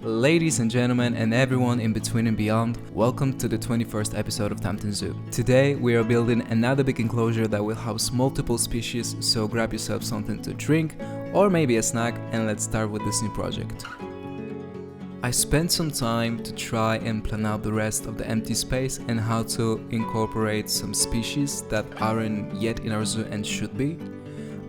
Ladies and gentlemen and everyone in between and beyond, welcome to the 21st episode of Campton Zoo. Today we are building another big enclosure that will house multiple species, so grab yourself something to drink or maybe a snack and let's start with this new project. I spent some time to try and plan out the rest of the empty space and how to incorporate some species that aren't yet in our zoo and should be.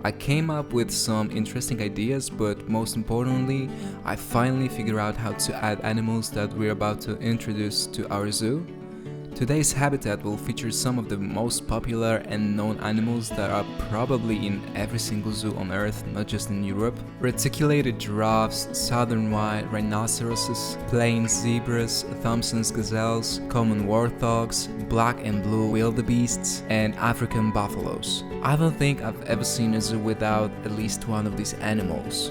I came up with some interesting ideas, but most importantly, I finally figured out how to add animals that we're about to introduce to our zoo. Today's habitat will feature some of the most popular and known animals that are probably in every single zoo on Earth, not just in Europe. Reticulated giraffes, southern white rhinoceroses, plain zebras, Thompson's gazelles, common warthogs, black and blue wildebeests, and African buffaloes. I don't think I've ever seen a zoo without at least one of these animals.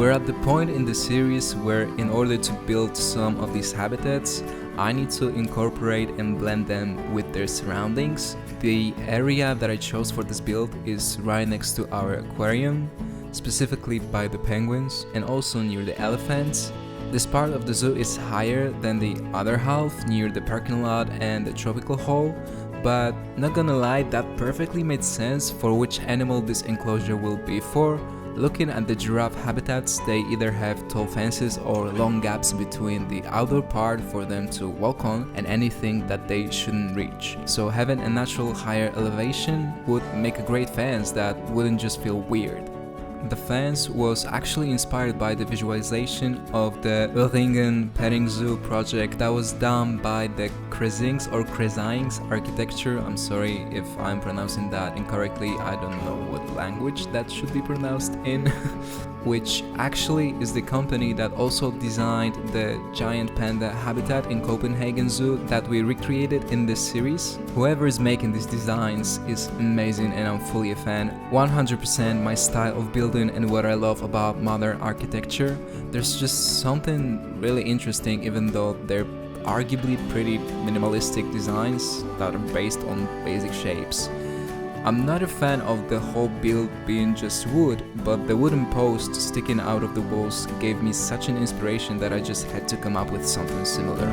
We're at the point in the series where, in order to build some of these habitats, I need to incorporate and blend them with their surroundings. The area that I chose for this build is right next to our aquarium, specifically by the penguins and also near the elephants. This part of the zoo is higher than the other half near the parking lot and the tropical hall, but not gonna lie, that perfectly made sense for which animal this enclosure will be for. Looking at the giraffe habitats, they either have tall fences or long gaps between the outdoor part for them to walk on and anything that they shouldn't reach. So having a natural higher elevation would make a great fence that wouldn't just feel weird. The fence was actually inspired by the visualization of the Ueringen Petting Zoo project that was done by the Cresings or Cresings architecture. I'm sorry if I'm pronouncing that incorrectly, I don't know what language that should be pronounced in. Which actually is the company that also designed the giant panda habitat in Copenhagen Zoo that we recreated in this series. Whoever is making these designs is amazing and I'm fully a fan. 100% my style of building and what I love about modern architecture. There's just something really interesting, even though they're arguably pretty minimalistic designs that are based on basic shapes. I'm not a fan of the whole build being just wood, but the wooden post sticking out of the walls gave me such an inspiration that I just had to come up with something similar.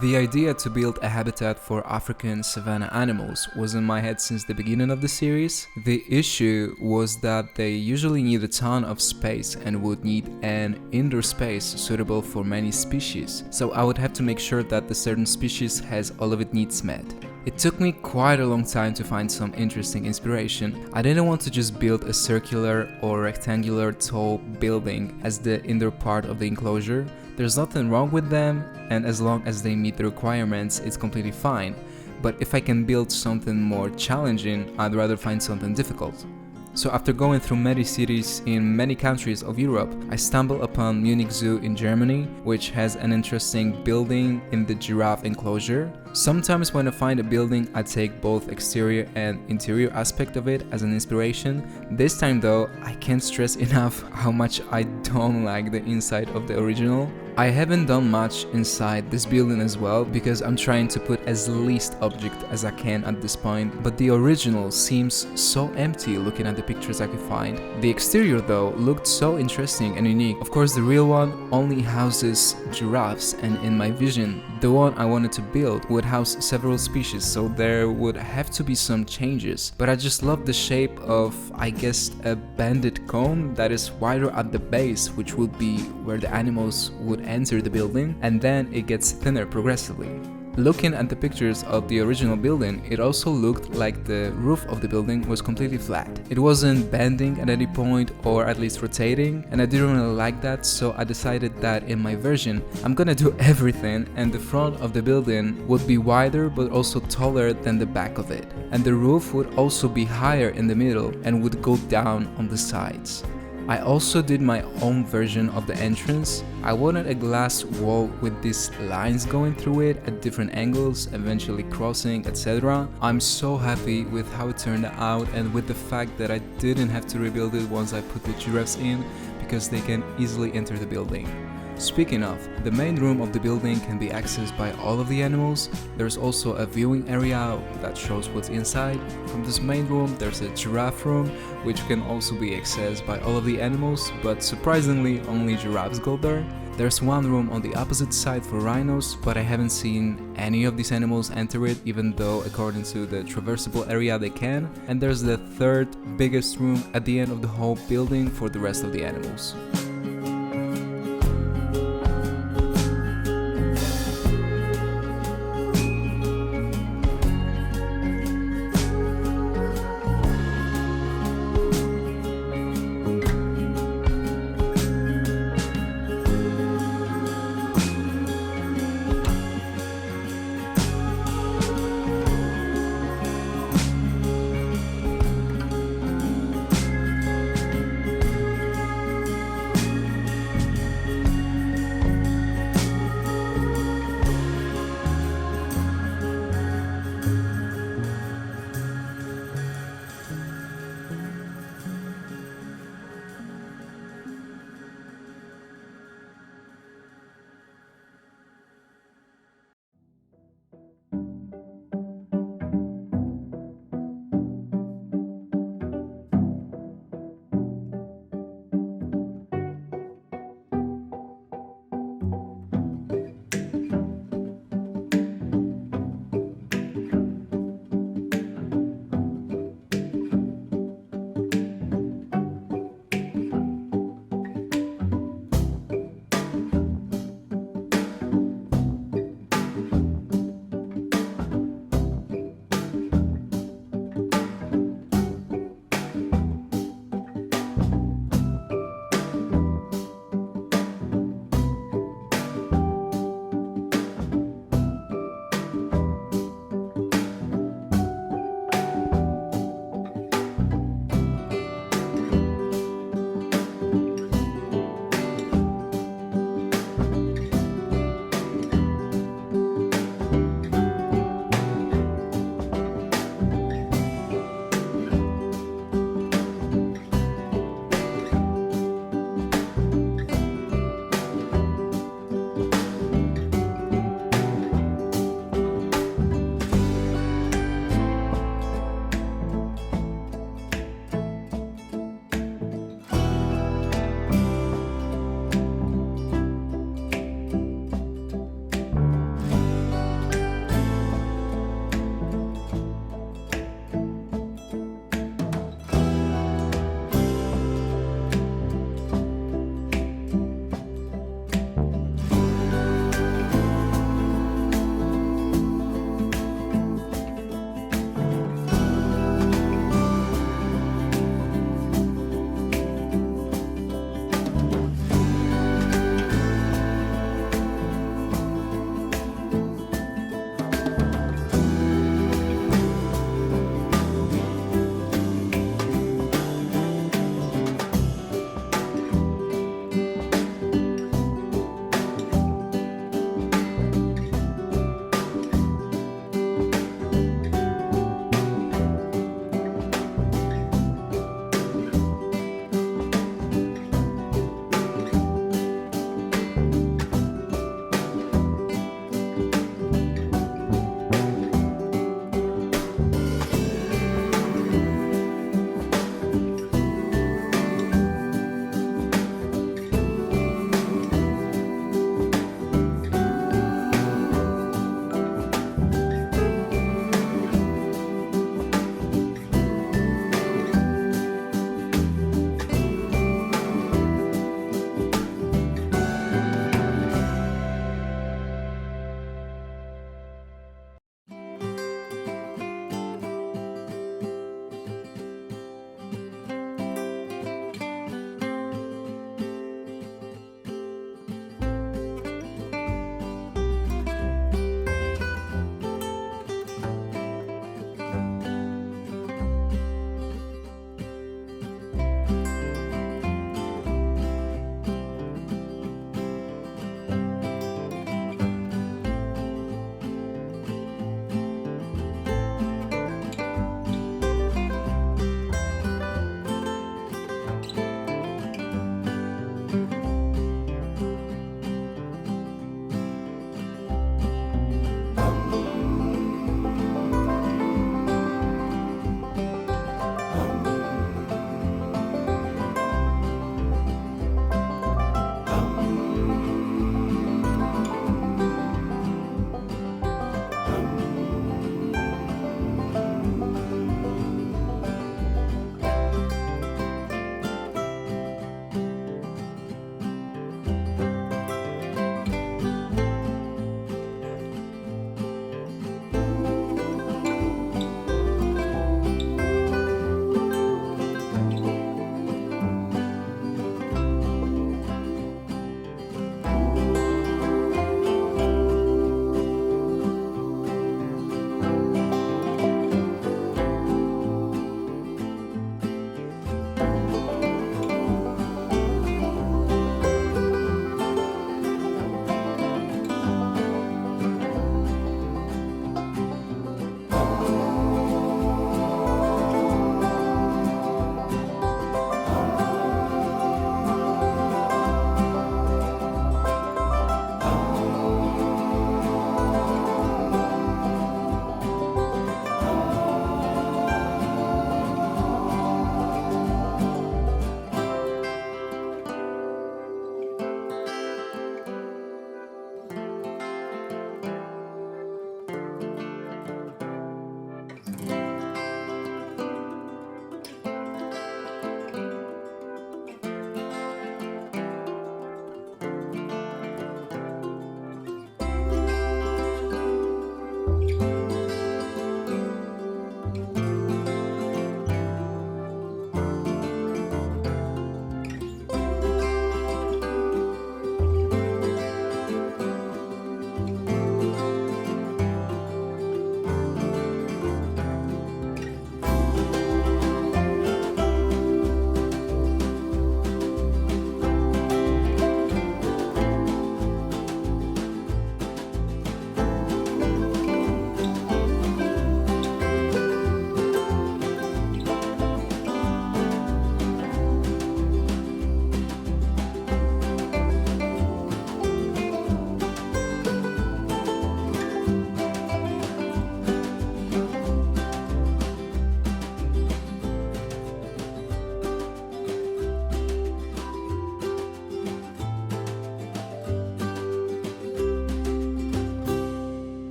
The idea to build a habitat for African savannah animals was in my head since the beginning of the series. The issue was that they usually need a ton of space and would need an indoor space suitable for many species, so I would have to make sure that the certain species has all of its needs met. It took me quite a long time to find some interesting inspiration. I didn't want to just build a circular or rectangular tall building as the indoor part of the enclosure. There's nothing wrong with them, and as long as they meet the requirements, it's completely fine. But if I can build something more challenging, I'd rather find something difficult. So after going through many cities in many countries of Europe, I stumbled upon Munich Zoo in Germany, which has an interesting building in the giraffe enclosure. Sometimes when I find a building, I take both exterior and interior aspect of it as an inspiration. This time though, I can't stress enough how much I don't like the inside of the original. I haven't done much inside this building as well because I'm trying to put as least object as I can at this point, but the original seems so empty looking at the pictures I could find. The exterior though looked so interesting and unique. Of course the real one only houses giraffes, and in my vision the one I wanted to build would house several species, so there would have to be some changes. But I just love the shape of, I guess, a banded cone that is wider at the base, which would be where the animals would enter the building, and then it gets thinner progressively. Looking at the pictures of the original building, it also looked like the roof of the building was completely flat. It wasn't bending at any point, or at least rotating, and I didn't really like that, so I decided that in my version I'm gonna do everything, and the front of the building would be wider but also taller than the back of it. And the roof would also be higher in the middle and would go down on the sides. I also did my own version of the entrance. I wanted a glass wall with these lines going through it at different angles, eventually crossing, etc. I'm so happy with how it turned out and with the fact that I didn't have to rebuild it once I put the giraffes in, because they can easily enter the building. Speaking of, the main room of the building can be accessed by all of the animals. There's also a viewing area that shows what's inside. From this main room there's a giraffe room, which can also be accessed by all of the animals, but surprisingly only giraffes go there. There's one room on the opposite side for rhinos, but I haven't seen any of these animals enter it, even though according to the traversable area they can. And there's the third biggest room at the end of the whole building for the rest of the animals.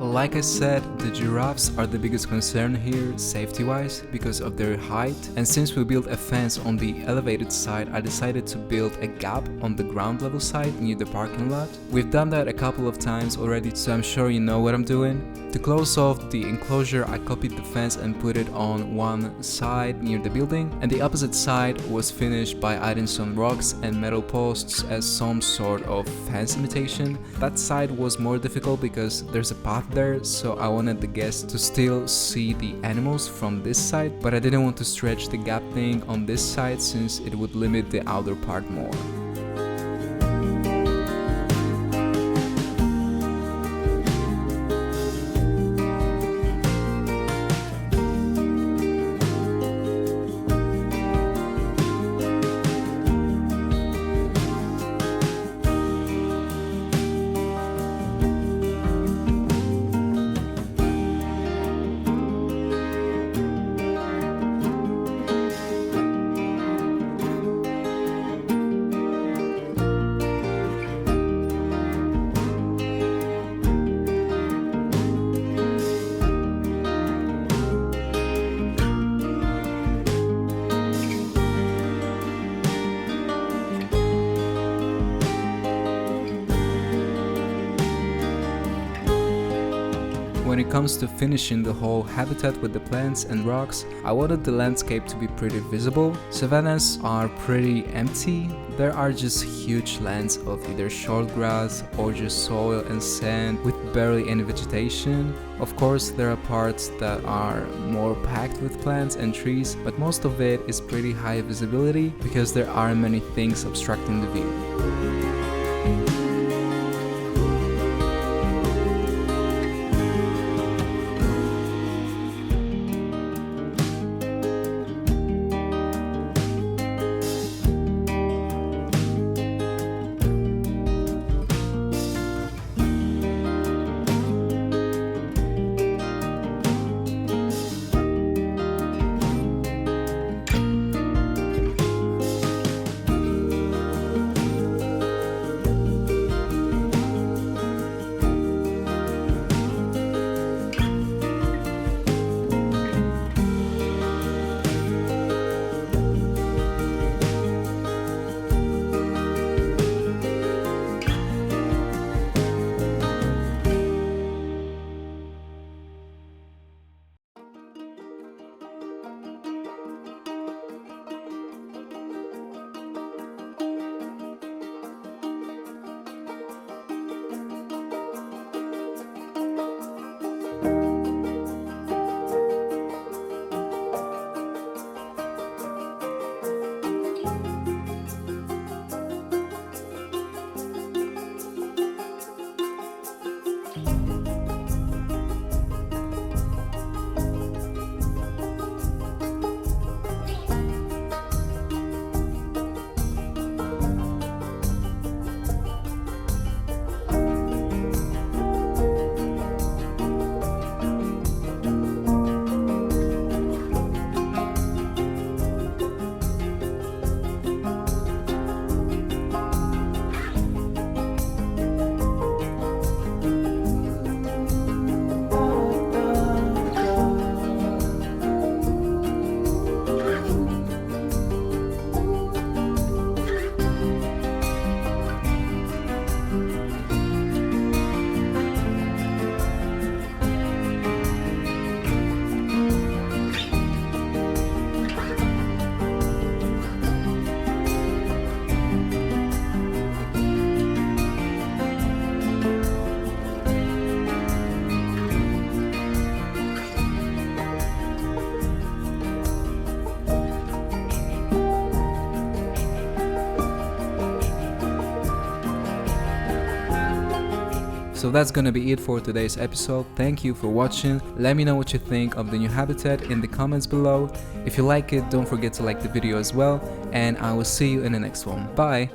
Like I said, the giraffes are the biggest concern here, safety-wise, because of their height, and since we built a fence on the elevated side, I decided to build a gap on the ground level side near the parking lot. We've done that a couple of times already, so I'm sure you know what I'm doing. To close off the enclosure, I copied the fence and put it on one side near the building, and the opposite side was finished by adding some rocks and metal posts as some sort of fence imitation. That side was more difficult because there's a path there, so I wanted the guests to still see the animals from this side, but I didn't want to stretch the gap thing on this side since it would limit the outer part more. when it comes to finishing the whole habitat with the plants and rocks, I wanted the landscape to be pretty visible. Savannas are pretty empty. There are just huge lands of either short grass or just soil and sand with barely any vegetation. Of course, there are parts that are more packed with plants and trees, but most of it is pretty high visibility because there aren't many things obstructing the view. So that's gonna be it for today's episode. Thank you for watching. Let me know what you think of the new habitat in the comments below. If you like it, don't forget to like the video as well, and I will see you in the next one. Bye!